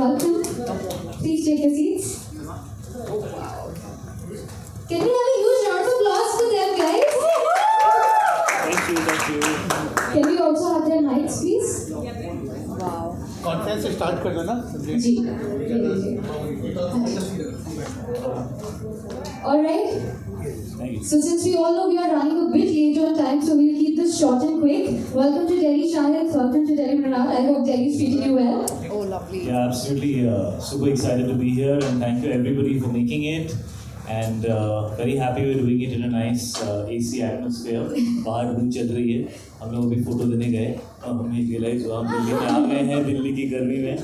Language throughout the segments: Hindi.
welcome. Please take your seats. Can we have a huge round of applause for them, guys? Thank you. Can we also have their mics, please? Wow. Conference start कर दो ना जी. All right. So since we all know we are running a bit late on time, so we'll keep this short and quick. Welcome to Delhi Shahid, welcome to Delhi Mrinal. I hope Delhi is treating you well. Oh, lovely. Yeah, absolutely. Super excited to be here, and thank you everybody for making it. And very happy we're doing it in a nice AC atmosphere. बाहर धूप चल रही है. हम लोग भी फोटो देने गए और हमें रियलाइज हुआ हम दिल्ली में आ गए हैं दिल्ली की गर्मी में.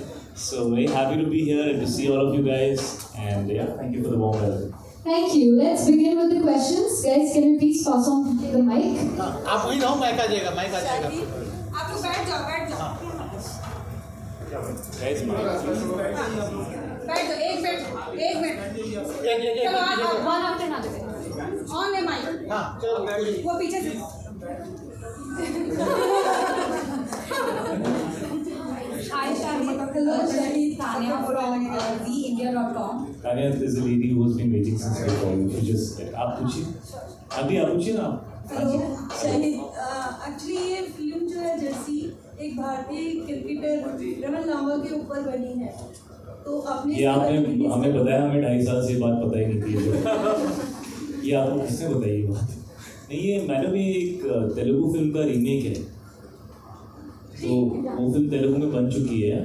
So very happy to be here and to see all of you guys. And yeah, thank you for the warm welcome. Thank you. Let's begin with the questions. Guys, can you please pass on the mic? आप वहीं रहो, माइक आ जाएगा. आप लोग बैठ जाओ. Guys, बैठ जाओ. एक मिनट. चलो आप वन आफ्टर ना देते. ऑन है माइक. हाँ चलो. वो पीछे से. Hi Shahid. Hello Shahid. Tanya from theindia.com. Tanya is a lady who has been waiting since we called you. Just आप पूछिए. अभी आप पूछिए ना. हेलो शाहिद, एक्चुअली ये फिल्म जो है जर्सी एक भारतीय क्रिकेटर रमन लांबा के ऊपर बनी है. तो आपने ये आपने हमें बताया, हमें 2.5 साल से ये बात पता ही नहीं थी. ये आपको किसने बताई ये बात? नहीं, ये मैडम ये एक तेलुगु फिल्म का रीमेक है. तो वो फिल्म तेलुगु में बन चुकी है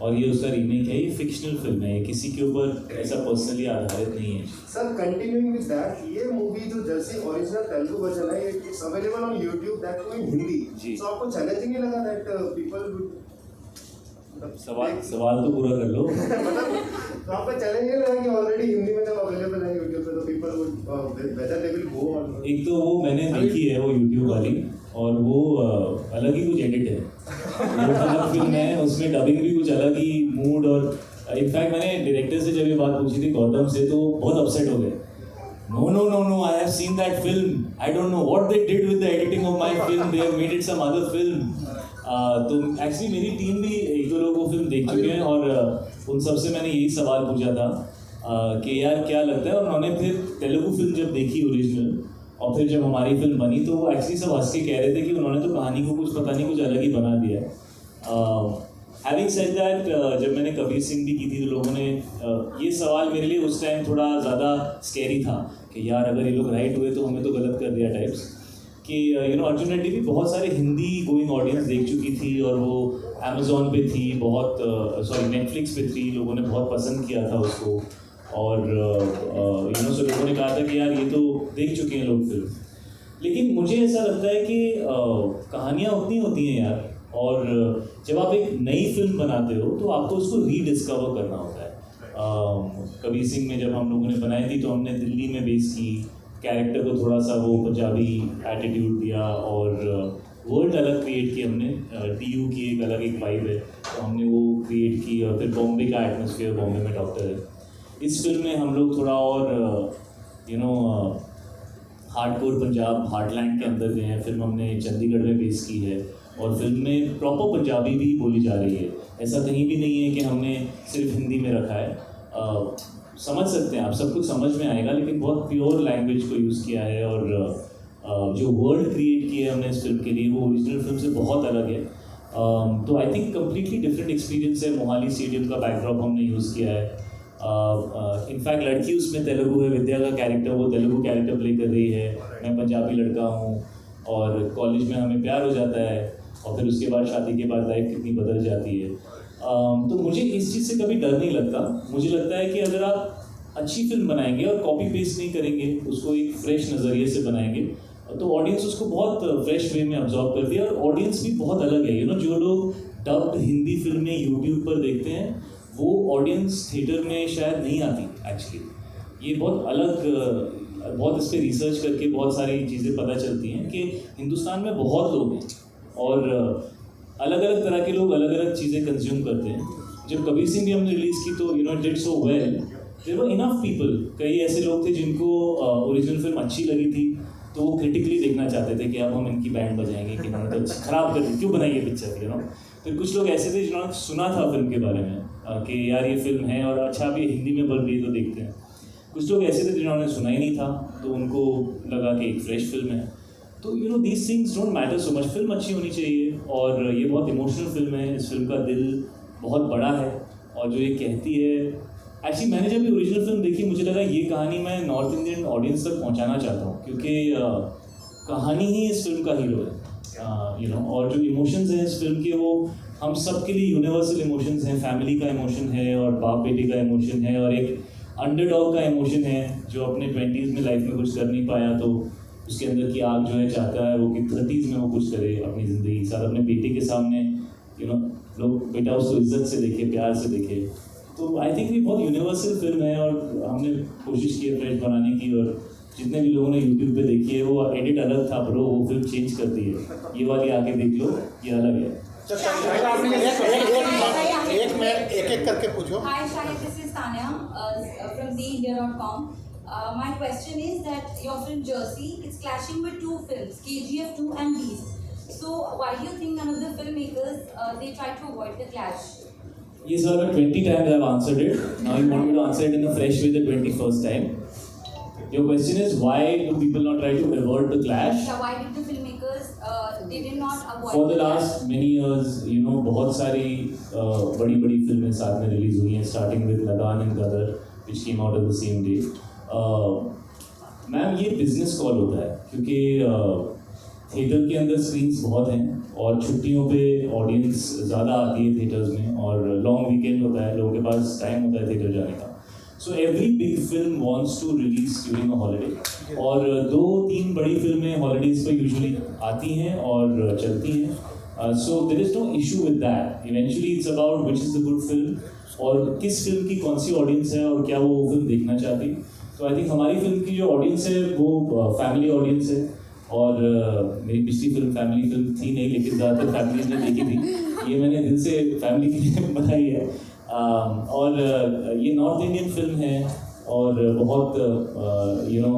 और ये उसका रीमेक है. ये फिक्शनल फिल्म है, ये किसी के ऊपर ऐसा पर्सनली आधारित नहीं है. सर कंटिन्यूइंग विद दैट, ये मूवी जो जर्सी ओरिजिनल तेलुगु वर्जन है, it's available on YouTube that too in Hindi. So आपको चैलेंजिंग नहीं लगा दैट पीपल वुड सवाल तो पूरा कर लो. मतलब तो आपको चैलेंज नहीं लगा कि ऑलरेडी हिंदी में जब अवेलेबल है YouTube पे तो people would whether they will go on. एक तो वो मैंने देखी है वो YouTube वाली, और वो अलग ही कुछ एडिट है. वो अलग फिल्म है, उसमें डबिंग भी कुछ अलग ही मूड. और इनफैक्ट मैंने डायरेक्टर से जब ये बात पूछी थी गौतम से, तो बहुत अपसेट हो गए. No, I have seen that film. I don't know what they did with the editing of my film. They have made it some other film. तो एक्चुअली मेरी टीम भी एक दो लोग वो फिल्म देख चुके हैं और उन सबसे मैंने यही सवाल पूछा था कि यार क्या लगता है. और उन्होंने फिर तेलुगु फिल्म जब देखी ओरिजिनल और फिर जब हमारी फिल्म बनी, तो वो एक्चुअली सब हंस के कह रहे थे कि उन्होंने तो कहानी को कुछ पता नहीं कुछ अलग ही बना दिया है. हैविंग सेड दैट, जब मैंने कबीर सिंह भी की थी तो लोगों ने ये सवाल मेरे लिए उस टाइम थोड़ा ज़्यादा स्कैरी था कि यार अगर ये लोग राइट हुए तो हमें तो गलत कर दिया टाइप्स. कि अर्जुन रेड्डी भी बहुत सारे हिंदी गोइंग ऑडियंस देख चुकी थी और वो अमेज़ॉन पे थी, बहुत नेटफ्लिक्स पे थी, लोगों ने बहुत पसंद किया था उसको. और सो लोगों ने कहा था कि यार ये तो देख चुके हैं लोग फिल्म. लेकिन मुझे ऐसा लगता है कि कहानियाँ उतनी होती हैं यार, और जब आप एक नई फिल्म बनाते हो तो आपको उसको रीडिस्कवर करना होता है. कबीर सिंह में जब हम लोगों ने बनाई थी तो हमने दिल्ली में बेस की, कैरेक्टर को थोड़ा सा वो पंजाबी एटीट्यूड दिया और वर्ल्ड अलग क्रिएट की हमने. टीयू की एक अलग एक वाइब है तो हमने वो क्रिएट की. और फिर बॉम्बे का एटमॉस्फेयर, बॉम्बे में डॉक्टर है. इस फिल्म में हम लोग थोड़ा और हार्डकोर पंजाब हार्टलैंड के अंदर गए हैं. फिल्म हमने चंडीगढ़ में बेस की है और फिल्म में प्रॉपर पंजाबी भी बोली जा रही है. ऐसा कहीं भी नहीं है कि हमने सिर्फ हिंदी में रखा है. समझ सकते हैं आप, सब कुछ समझ में आएगा, लेकिन बहुत प्योर लैंग्वेज को यूज़ किया है. और जो वर्ल्ड क्रिएट किया है हमने इस फिल्म के लिए वो ओरिजिनल फिल्म से बहुत अलग है. तो I think completely different experience है. मोहाली स्टेडियम का बैकड्रॉप हमने यूज़ किया है. इनफैक्ट लड़की उसमें तेलुगु है, विद्या का कैरेक्टर वो तेलुगु कैरेक्टर प्ले कर रही है. मैं पंजाबी लड़का हूँ और कॉलेज में हमें प्यार हो जाता है और फिर उसके बाद शादी के बाद लाइफ कितनी बदल जाती है. तो मुझे इस चीज़ से कभी डर नहीं लगता. मुझे लगता है कि अगर आप अच्छी फिल्म बनाएंगे और कॉपी पेस्ट नहीं करेंगे, उसको एक फ्रेश नज़रिए से बनाएंगे, तो ऑडियंस उसको बहुत फ्रेश वे में अब्जॉर्व करती है. और ऑडियंस भी बहुत अलग है. जो लोग डब्ड हिंदी फिल्में यूट्यूब पर देखते हैं वो ऑडियंस थिएटर में शायद नहीं आती एक्चुअली. ये बहुत अलग, बहुत इस पर रिसर्च करके बहुत सारी चीज़ें पता चलती हैं कि हिंदुस्तान में बहुत लोग हैं और अलग अलग तरह के लोग अलग अलग चीज़ें कंज्यूम करते हैं. जब कबीर सिंह भी हमने रिलीज़ की तो it did so well. There were enough people, कई ऐसे लोग थे जिनको ओरिजिनल फिल्म अच्छी लगी थी तो वो क्रिटिकली देखना चाहते थे कि अब हम इनकी बैंड बजाएंगे कि इन्होंने तो खराब कर दी, क्यों बनाई है पिक्चर. फिर कुछ लोग ऐसे थे जिन्होंने सुना था फिल्म के बारे में कि यार ये फिल्म है और अच्छा अभी हिंदी में बन रही है तो देखते हैं। कुछ लोग ऐसे थे जिन्होंने सुना ही नहीं था तो उनको लगा कि एक फ्रेश फिल्म है। तो you know these things don't matter so much. Film अच्छी होनी चाहिए और ये बहुत इमोशनल फिल्म है। इस फिल्म का दिल बहुत बड़ा है और जो ये कहती है, एक्चुअली मैंने जब ये ओरिजिनल फिल्म देखी मुझे लगा ये कहानी मैं नॉर्थ इंडियन ऑडियंस तक पहुंचाना चाहता हूँ क्योंकि कहानी ही इस फिल्म का हीरो है। यू नो और जो इमोशंस हैं इस फिल्म के वो हम सब के लिए यूनिवर्सल इमोशंस हैं। फैमिली का इमोशन है और बाप बेटे का इमोशन है और एक अंडरडॉग का इमोशन है जो अपने 20s में लाइफ में कुछ कर नहीं पाया तो उसके अंदर की आग जो है चाहता है वो कि 30s में वो कुछ करे अपनी ज़िंदगी के साथ अपने बेटे के सामने। यू नो लोग बेटा उसको इज्जत से देखे, प्यार से देखे। तो आई थिंक ये बहुत यूनिवर्सल फिल्म है और हमने कोशिश की है फ्रेश बनाने की। और जितने भी लोगों ने यूट्यूब पे देखी है वो एडिट अलग था ब्रो, वो फिल्म चेंज कर दी है। ये वाली आके देख लो, ये अलग है। एक करके पूछो। Hi Shahid, this is Tanya from TheIndia.com. My question is that your film Jersey is clashing with two films, KGF 2 and Beast. So why do you think none of the filmmakers they try to avoid the clash? Yes, sir. 20 times I've answered it. Now you want me to answer it in a fresh way the 21st time. Your question is why do people not try to avoid the clash? Yeah, why did the filmmakers they did not avoid? For the last many years, you know, बहुत सारी बड़ी फिल्में साथ में रिलीज हुई हैं, starting with Lagaan and Gadar, which came out on the same day. Ma'am ये बिजनेस कॉल होता है क्योंकि थिएटर के अंदर स्क्रीन्स बहुत हैं और छुट्टियों पे ऑडियंस ज़्यादा आती है थिएटर्स में और लॉन्ग वीकेंड होता है, लोगों के पास टाइम होता है थिएटर जाने का। So every big film wants to release during a holiday और 2-3 बड़ी फिल्में हॉलीडेज पर यूजुअली आती हैं और चलती हैं। So there is no issue with that. Eventually it's about which is the good film और किस फिल्म की कौन सी ऑडियंस है और क्या वो फिल्म देखना चाहती है। तो आई थिंक हमारी फिल्म की जो ऑडियंस है वो फैमिली ऑडियंस है और मेरी पिछली फिल्म फैमिली फिल्म थी नहीं लेकिन ज़्यादातर फैमिलीज ने देखी थी। ये मैंने दिल से फैमिली के लिए बनाई है और ये नॉर्थ इंडियन फिल्म है और बहुत यू नो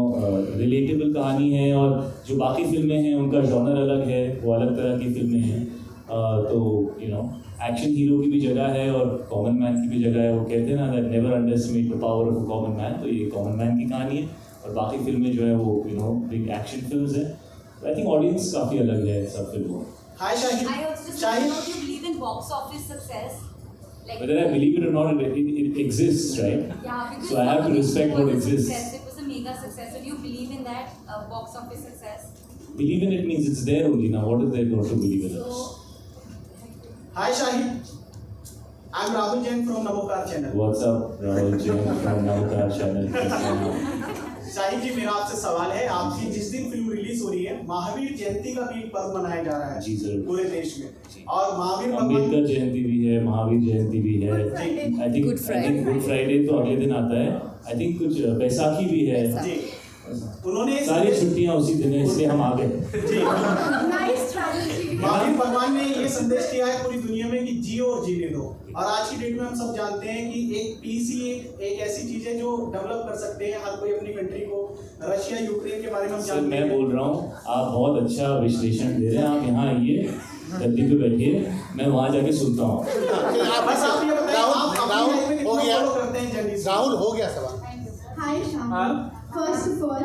रिलेटेबल कहानी है और जो बाकी फिल्में हैं उनका जॉनर अलग है, वो अलग तरह की फिल्में हैं। तो यू नो एक्शन हीरो की भी जगह है और कॉमन मैन की भी जगह है। वो कहते हैं ना that never underestimate the power of a common man. तो ये कॉमन मैन की कहानी है और बाकी फिल्में जो है वो you know big action films हैं। आई थिंक ऑडियंस काफ़ी अलग है सब फिल्मों। Hi Shahid. I also just want to know if you believe in box office success. Like, Whether I believe it or not, it exists, right? yeah, because So I have to respect what exists. It was a mega success. So do you believe in that box office success? Believe in it means it's there only. Now, what is there not to believe in it? Hi Shahid. I'm Rahul Jain from Namokar channel. What's up, Rahul Jain from Namokar channel? Shahid जी मेरा आपसे सवाल है, आपकी जिस दिन फिल्म रिलीज हो रही है महावीर जयंती का भी पर्व मनाया जा रहा है जी सर पूरे देश में और महावीर अम्बेडकर जयंती भी है, महावीर जयंती भी है। आई थिंक गुड फ्राइडे तो अगले दिन आता है। आई थिंक कुछ बैसाखी भी है जी। उन्होंने सारी छुट्टियां उसी दिन है इसलिए हम आ गए। महावीर भगवान ने ये संदेश दिया है पूरी दुनिया में कि जियो और जीने दो। और आज की डेट में हम सब जानते हैं कि एक पीस ही एक ऐसी चीज है जो डेवलप कर सकते हैं हर कोई अपनी कंट्री को। रशिया यूक्रेन के बारे में हम जानते हैं। मैं बोल रहा हूँ आप बहुत अच्छा विश्लेषण दे रहे हैं। आप यहाँ आइए गद्दी पे बैठिए, मैं वहाँ जाके सुनता हूँ। बस आप ये बताइए आप राहुल हो गया, करते हैं जर्नी। राहुल हो गया सवाल। Hi Sham. First of all,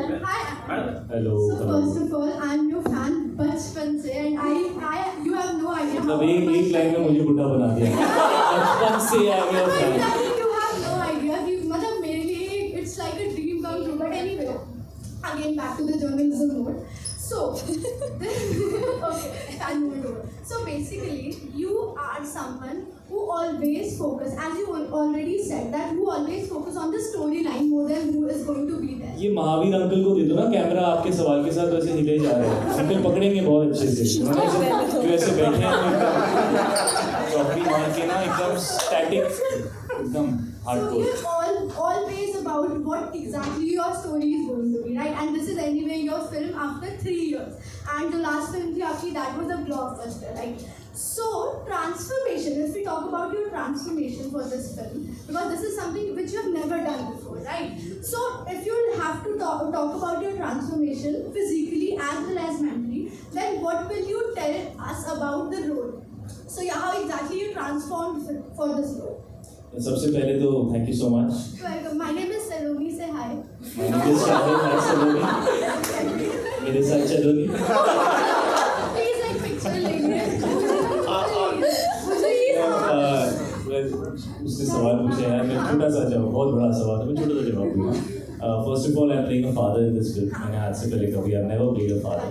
hello so first of all, I'm your fan बचपन से and I you have no idea. मतलब एक लाइन में मुझे बुढ़ा बना दिया। बचपन से आ गया fan। You have no idea कि मतलब मेरे लिए it's like a dream come true. But anyway, again back to the journalism mode. So, okay, fan mode over. So basically, you are someone who always focus, as you already said, that who always focus on the storyline more than who is going to be there. ये महावीर अंकल को दे दो ना कैमरा, आपके सवाल के साथ वैसे हिले जा रहे हैं। अंकल पकड़ेंगे बहुत अच्छे से। जो ऐसे बैठे हैं चौकड़ी मार के ना एकदम स्टैटिक, एकदम hardcore. So it's always about what exactly your story is going to be, right? And this is anyway your film after 3 years. And the last film थी आपकी, that was a blockbuster, right? So transformation, if we talk about your transformation for this film, because this is something which you have never done before, right? So if you have to talk about your transformation physically as well as mentally, then what will you tell us about the role? So yeah, how exactly you transformed for this role? सबसे पहले तो thank you so much. Welcome. My name is Saloni. Say hi. My name is Shahid. Hi सलोनी. मेरे साथ चलोनी. Please like picture लेंगे. उसने सवाल पूछा यार, मैं छोटा सा जवाब, बहुत बड़ा सवाल था, मैं छोटा सा जवाब दूंगा. First of all I am playing a father in this film. मैंने आज से पहले कभी I never played a father.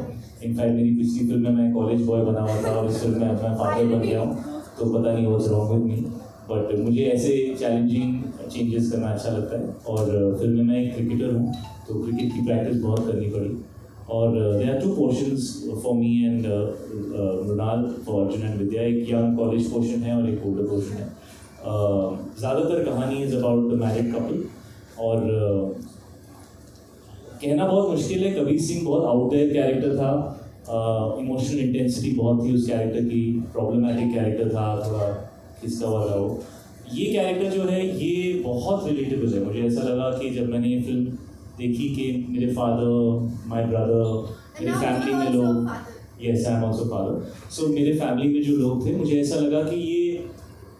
In fact मेरी पिछली फिल्म में मैं कॉलेज बॉय बना हुआ था और इस फिल्म में मैं फादर बन गया हूँ. तो पता नहीं what's wrong with me, but मुझे ऐसे चैलेंजिंग चेंजेस करना अच्छा लगता है. और फिल्म में मैं एक क्रिकेटर हूँ, तो क्रिकेट की प्रैक्टिस बहुत करनी पड़ी. और there are 2 portions for me and Mrunal, for Arjun and Vidya. एक यंग कॉलेज पोर्शन है और एक ओल्डर पोर्शन है. ज़्यादातर कहानी is about the married couple. और कहना बहुत मुश्किल है, कबीर सिंह बहुत आउट देयर कैरेक्टर था. इमोशनल इंटेंसिटी बहुत थी उस कैरेक्टर की. प्रॉब्लमैटिक कैरेक्टर था, थोड़ा खिसका हुआ था वो. ये कैरेक्टर जो है ये बहुत रिलेटेबल है. मुझे ऐसा लगा कि जब मैंने ये फिल्म देखी कि मेरे फादर, माय ब्रदर, मेरी फैमिली में लोग, yes I am also father, so मेरे फैमिली में जो लोग थे, मुझे ऐसा लगा कि ये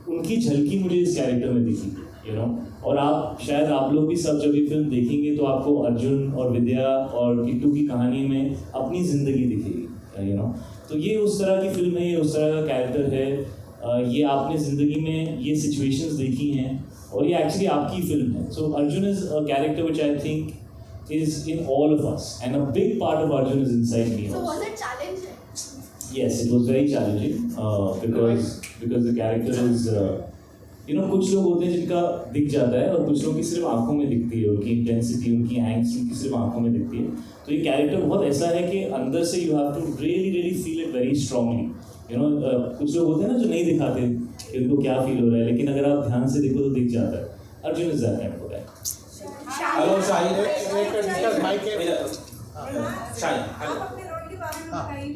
उनकी झलकी मुझे इस कैरेक्टर में दिखी, यू नो. और शायद आप लोग भी सब जब ये फिल्म देखेंगे तो आपको अर्जुन और विद्या और किट्टू की कहानी में अपनी ज़िंदगी दिखेगी, यू नो. तो ये उस तरह की फिल्म है, ये उस तरह का कैरेक्टर है. ये आपने ज़िंदगी में ये सिचुएशंस देखी हैं और ये एक्चुअली आपकी फिल्म है. So Arjun is a character which I think is in all of us, and a big part of Arjun is inside me. So was it challenging? Yes, it was very challenging because the character is कुछ लोग होते हैं जिनका दिख जाता है और कुछ लोगों की सिर्फ आंखों में दिखती है, उनकी इंटेंसिटी, उनकी एंग्स उनकी सिर्फ आंखों में दिखती है. तो ये कैरेक्टर बहुत ऐसा है कि अंदर से you have to really feel it very strongly. कुछ लोग होते हैं ना जो नहीं दिखाते कि उनको क्या फील हो रहा है, लेकिन अगर आप ध्यान से देखो तो दिख जाता है. Arjun is that kind of guy. Hello Shahid. Mike Shahid आप अपने रोल के बारे में बताइए.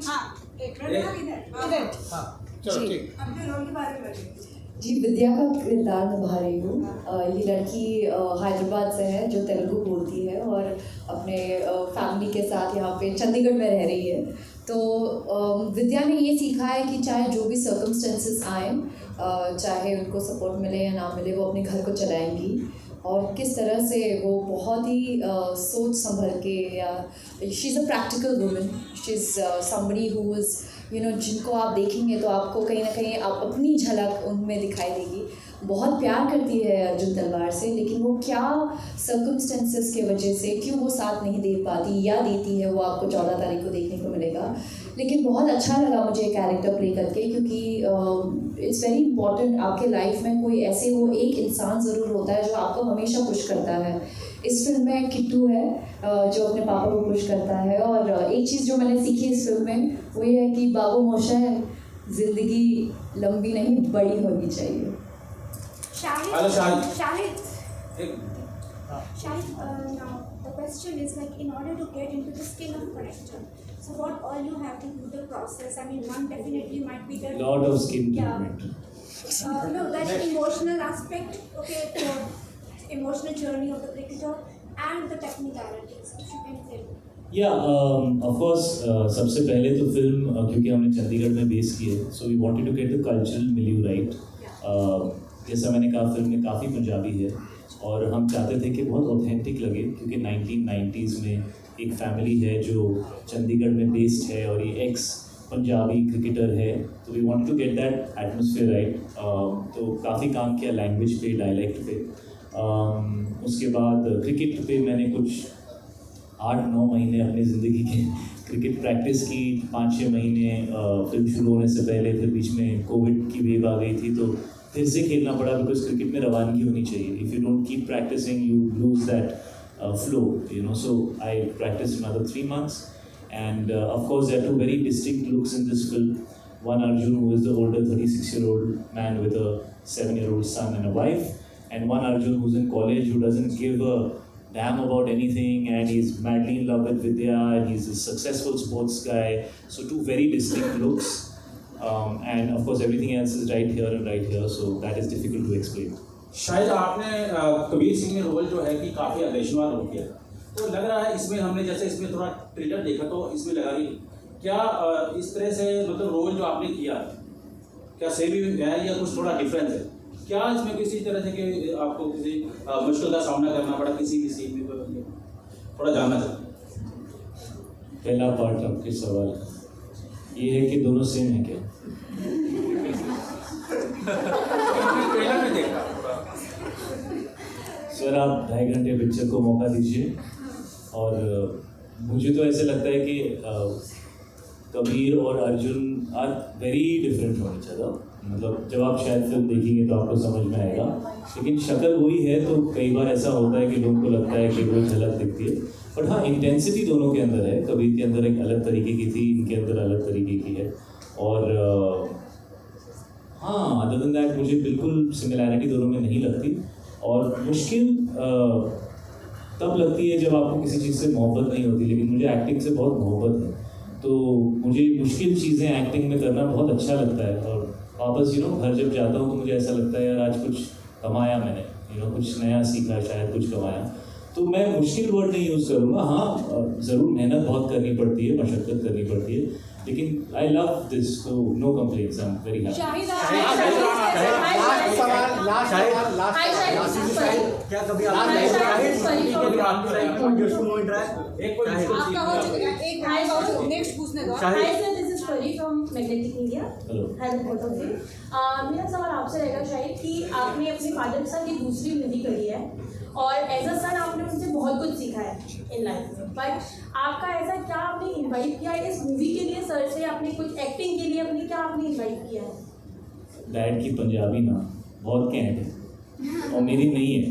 चलो ठीक. अपने रोल के बारे में बताइए. जी, विद्या का किरदार निभा रही हूँ. ये लड़की हैदराबाद से है जो तेलुगु बोलती है और अपने फैमिली के साथ यहाँ पे चंडीगढ़ में रह रही है. तो विद्या ने ये सीखा है कि चाहे जो भी सर्कमस्टेंसेस आए, चाहे उनको सपोर्ट मिले या ना मिले, वो अपने घर को चलाएंगी. और किस तरह से वो बहुत ही सोच संभल के, या she is a practical woman. She is somebody who is जिनको आप देखेंगे तो आपको कहीं ना कहीं आप अपनी झलक उनमें दिखाई देगी. बहुत प्यार करती है अर्जुन तलवार से, लेकिन वो क्या सर्कमस्टेंसेस के वजह से क्यों वो साथ नहीं दे पाती या देती है, वो आपको 14 तारीख को देखने को मिलेगा. लेकिन बहुत अच्छा लगा मुझे कैरेक्टर प्ले करके, क्योंकि इट्स वेरी इंपॉर्टेंट आपके लाइफ में कोई ऐसे वो एक इंसान ज़रूर होता है जो आपको हमेशा पुश करता है. इस फिल्म में किट्टू है जो अपने पापा को पुश करता है. और एक चीज़ जो मैंने सीखी इस फिल्म में वो ये है कि बाबू मोशा है, ज़िंदगी लंबी नहीं बड़ी होनी चाहिए. Hello Shahid. Shahid, now the question is like, in order to get into the skin of character, so what all you have to do the process? I mean, one definitely might be the Lot of skin yeah. treatment. No, that emotional aspect, okay, the emotional journey of the cricketer and the technicalities, if you can tell. Of course सबसे पहले तो फिल्म क्योंकि हमने चंडीगढ़ में बेस की है, so we wanted to get the cultural milieu right. जैसा मैंने कहा फिल्म में काफ़ी पंजाबी है और हम चाहते थे कि बहुत ऑथेंटिक लगे, क्योंकि 1990s में एक फैमिली है जो चंडीगढ़ में बेस्ड है और ये एक्स पंजाबी क्रिकेटर है. तो we wanted to get that atmosphere right. तो काफ़ी काम किया लैंग्वेज पे, डायलेक्ट पे. उसके बाद क्रिकेट पे मैंने कुछ 8-9 महीने अपनी ज़िंदगी के क्रिकेट प्रैक्टिस की. 5-6 महीने फिल्म शुरू होने से पहले, फिर बीच में कोविड की वेव आ गई थी तो फिर से खेलना पड़ा, बिकॉज क्रिकेट में रवानगी होनी चाहिए. If you don't keep practising you lose that flow, so I practiced another 3 months, and of course there are 2 very distinct looks in this film. One Arjun, who is the older 36-year-old man with a 7-year-old son and a wife, and one Arjun who's in college, who doesn't give a damn about anything, and he's madly in love with Vidya, and he's a successful sports guy. So 2 very distinct looks, and of course everything else is right here and right here, so that is difficult to explain. शायद आपने कबीर सिंह में रोल जो है कि काफ़ी आदेशवार रोल किया, तो लग रहा है इसमें हमने जैसे इसमें थोड़ा ट्रेलर देखा तो इसमें लगा कि क्या इस तरह से मतलब रोल जो आपने किया, क्या सेम ही है या कुछ थोड़ा डिफरेंस है? क्या इसमें किसी तरह से कि आपको किसी मुश्किल का सामना करना पड़ा किसी भी सीन में, थोड़ा जानना चाहते हैं। पहला पार्ट आपके सवाल का ये है कि दोनों सेम है क्या? ट्रेलर में देखा सर, आप 2.5 घंटे पिक्चर को मौका दीजिए। और मुझे तो ऐसे लगता है कि कबीर और Arjun are very different from each other. मतलब जब आप शायद फिल्म देखेंगे तो आपको समझ में आएगा, लेकिन शक्ल वही है। तो कई बार ऐसा होता है कि लोगों को लगता है कि वो झलक दिखती है, बट हाँ, इंटेंसिटी दोनों के अंदर है। कबीर के अंदर एक अलग तरीके की थी, इनके अंदर अलग तरीके की है। और हाँ, अदर देन दैट मुझे बिल्कुल सिमिलैरिटी दोनों में नहीं लगती। और मुश्किल तब लगती है जब आपको किसी चीज़ से मोहब्बत नहीं होती, लेकिन मुझे एक्टिंग से बहुत मोहब्बत है, तो मुझे मुश्किल चीज़ें एक्टिंग में करना बहुत अच्छा लगता है। और वापस घर जब जाता हूँ तो मुझे ऐसा लगता है यार आज कुछ कमाया मैंने, कुछ नया सीखा, शायद कुछ कमाया। तो मैं मुश्किल वर्ड नहीं यूज़ करूँगा। हाँ, ज़रूर मेहनत बहुत करनी पड़ती है, मशक्क़त करनी पड़ती है, लेकिन आई लव दिस, तो no complaints, I am very happy. क्या कभी नेक्स्ट पूछने दो। मेरा सवाल आपसे रहेगा शाहिद कि आपने अपने फादर के साथ एक दूसरी मूवी करी है और एज अ सन आपने उनसे बहुत कुछ सीखा है इन लाइफ में, बट आपका ऐसा क्या आपने इनवाइट किया है इस मूवी के लिए सर से? आपने कुछ एक्टिंग के लिए अपनी क्या आपने इनवाइट किया है? डैड की पंजाबी ना बहुत कैंट है और मेरी नहीं है,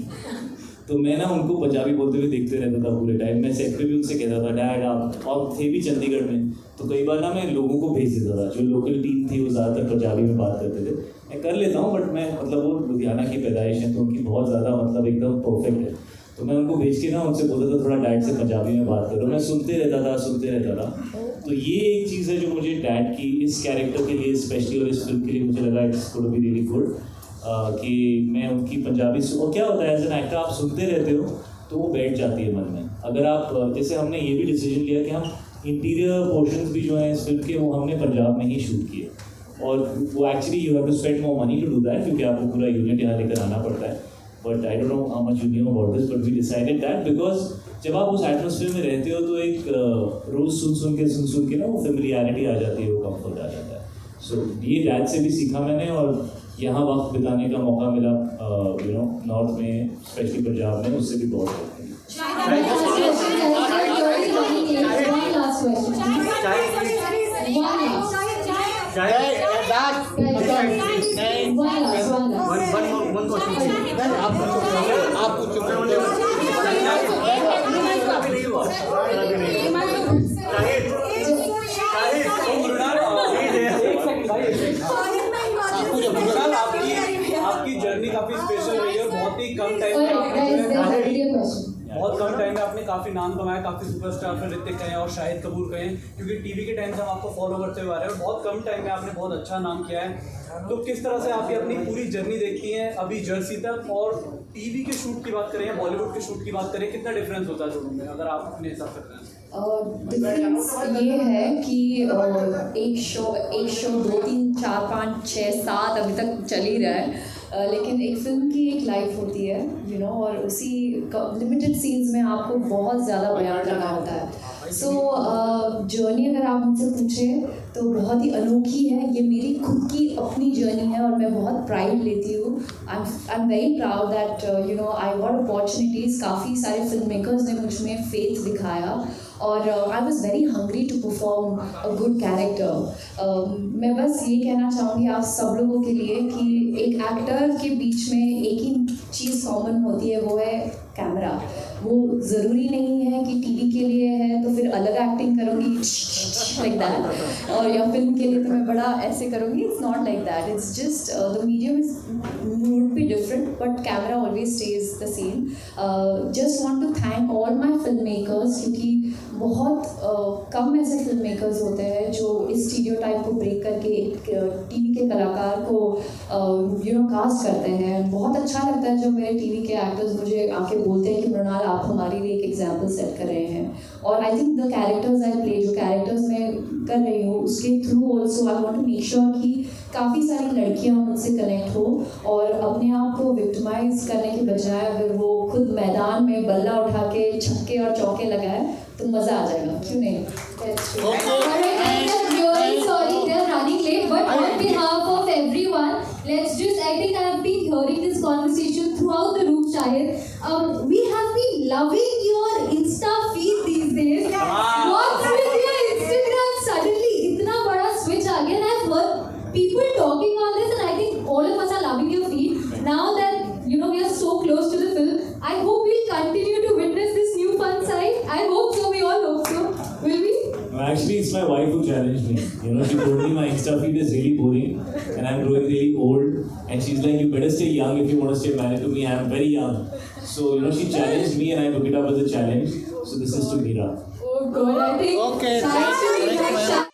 तो मैं ना उनको पंजाबी बोलते हुए देखते रहता था पूरे टाइम। मैं सेट पे भी उनसे कहता था डैड आप, और थे भी चंडीगढ़ में, तो कई बार ना मैं लोगों को भेज देता था। जो लोकल टीम थी वो ज़्यादातर पंजाबी में बात करते थे, मैं कर लेता हूँ, बट मैं मतलब वो लुधियाना की पैदाइश है तो उनकी बहुत ज़्यादा मतलब एकदम परफेक्ट है, तो मैं उनको भेज के ना उनसे बोलता था थोड़ा डैड से पंजाबी में बात करो। मैं सुनते रहता था। तो ये एक चीज़ है जो मुझे डैड की इस कैरेक्टर के लिए स्पेशली और इस फिल्म के लिए मुझे लगा it's going to be really good, कि मैं उनकी पंजाबी और क्या होता है एज एन एक्टर आप सुनते रहते हो तो वो बैठ जाती है मन में। अगर आप जैसे हमने ये भी डिसीजन लिया कि हम इंटीरियर पोर्शंस भी जो हैं इस फिल्म के वो हमने पंजाब में ही शूट किए, और वो actually you have to spend more money to do that, क्योंकि आपको पूरा यूनिट यहाँ लेकर आना पड़ता है। But I don't know how much you know about this, but we decided that because जब आप उस एटमोसफियर में रहते हो तो एक रोज़ सुन के ना वो फेमिलियरिटी आ जाती है, वो कम्फर्ट आ जाता है। सो ये डैड से भी सीखा मैंने, और यहाँ वक्त बिताने का मौका मिला नॉर्थ में, स्पेशली पंजाब में, उससे भी बहुत आपकी जर्नी काफी स्पेशल रही है, बहुत ही कम टाइम में आपने काफी नाम कमाया, काफी सुपरस्टार फिर ऋतिक कहें और शाहिद कपूर कहें, क्योंकि टीवी के टाइम से हम आपको फॉलो करते हुए आ रहे हैं और बहुत कम टाइम में आपने बहुत अच्छा नाम किया है। तो किस तरह से आपकी अपनी पूरी जर्नी देखती हैं अभी जर्सी तक, और टीवी के शूट की बात करें या बॉलीवुड के शूट की बात करें, कितना डिफरेंस होता है दोनों में अगर आप अपने हिसाब से करें? डिफरेंस ये है कि एक शो 2, 3, 4, 5, 6, 7 अभी तक चल ही रहा है, लेकिन एक फिल्म की एक लाइफ होती है और उसी लिमिटेड सीन्स में आपको बहुत ज़्यादा बयान करना होता है। सो जर्नी अगर आप मुझसे पूछें तो बहुत ही अनोखी है, ये मेरी खुद की अपनी जर्नी है और मैं बहुत प्राइड लेती हूँ। आई am very proud that I got opportunities, काफ़ी सारे फिल्म मेकर्स ने मुझ में फेथ दिखाया और I was very hungry to perform a good character. मैं बस ये कहना चाहूँगी आप सब लोगों के लिए कि एक एक्टर के बीच में एक ही चीज़ कॉमन होती है, वो है कैमरा। वो ज़रूरी नहीं है कि टीवी के लिए है तो फिर अलग एक्टिंग करूँगी लाइक दैट, और या फिल्म के लिए तो मैं बड़ा ऐसे करूँगी। It's not like that, it's just the medium is would be different but camera always stays the same. Just want to thank all my film makers, क्योंकि बहुत कम ऐसे फिल्म मेकर्स होते हैं जो इस स्टीरियोटाइप को ब्रेक करके एक टीवी के कलाकार को कास्ट करते हैं। बहुत अच्छा लगता है जब मेरे टीवी के एक्टर्स मुझे आके बोलते हैं कि मृणाल आप हमारे लिए एक एग्जाम्पल सेट कर रहे हैं। और I think the characters I play, जो कैरेक्टर्स मैं कर रही हूँ उसके through also I want to make sure कि काफ़ी सारी लड़कियाँ मुझसे कनेक्ट हो और अपने आप को विक्टिमाइज करने के बजाय अगर वो खुद मैदान में बल्ला उठा के छक्के और चौके लगाए तो मज़ा आ जाएगा, क्यों नहीं? Sorry, they're running late, but on behalf of everyone, let's just, I think I have been hearing this conversation throughout the room, Shahid. We have been loving your Insta feed these days. What's with your Instagram? Suddenly, itna bada switch aa gaya, and I've heard people talking on this, and I think all of us are loving your feed. Now that, we are so close to the film, I hope we'll continue to witness this new fun side. I hope so, we all hope so. Will we? Actually, it's my wife who challenged me. She told me my Insta feed is really boring and I'm growing really old. And she's like, you better stay young if you want to stay married to me. I'm very young. So, she challenged me and I took it up as a challenge. So this is to Meera. Oh God, I think. Okay, Shahid, thank you.